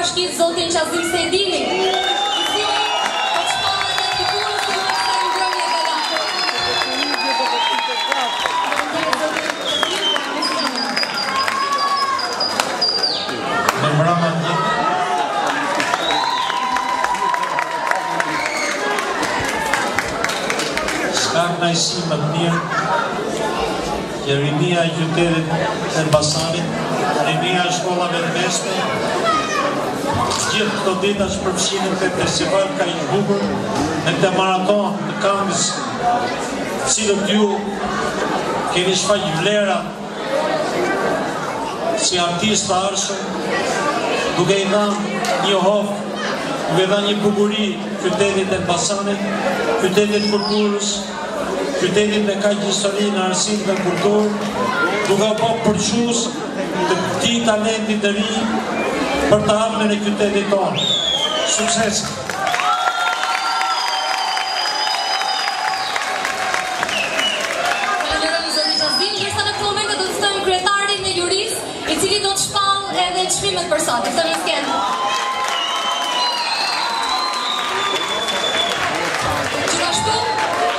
Bashkisë zotin Qazim Sejdini, i cili po shpallet e figurës të kësaj ngrënie galake. Me mbrëmje s'ka kënaqësi më të mirë që rinia e qytetit të Elbasanit, rinia e shkollave të mesme, gjithë këto dita që përfshinin këtë festival ka i bukur në këtë maraton të këngës, cilët ju keni shfaq vlera si artist të arshëm, duke i dhënë një hof, duke i dhënë një bukuri qytetit e Elbasanit, qytetit kulturës, qytetit me kaq histori në arsim dhe kulturë, duke u bërë përçues të këtij talenti të ri për të ardhmen e qytetit tonë. Sukses! Falenderojmë zotin Qazim, ndërsa në këtë moment do të ftojmë kryetarin e jurisë, i cili do të shpallë edhe çmimet për sot. Ftojmë në skenë. Gjithashtu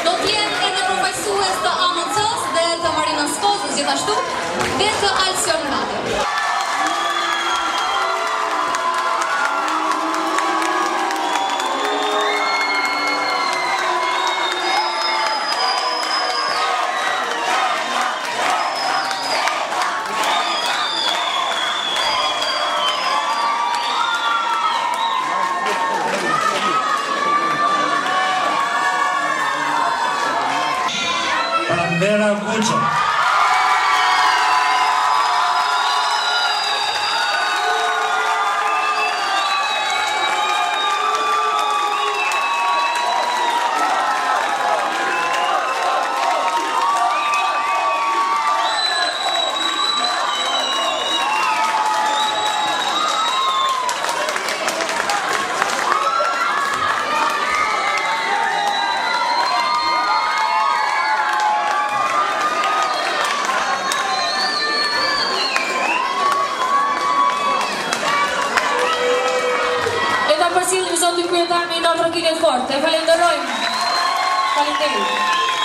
do të jenë edhe përfaqësues të AMC-s dhe të Marinës Kozës, gjithashtu dhe të Alsion Radio. Vera Guccio. Zotin kryetar me një ndërtrokilet forte. Falenderojmë. Faleminderit.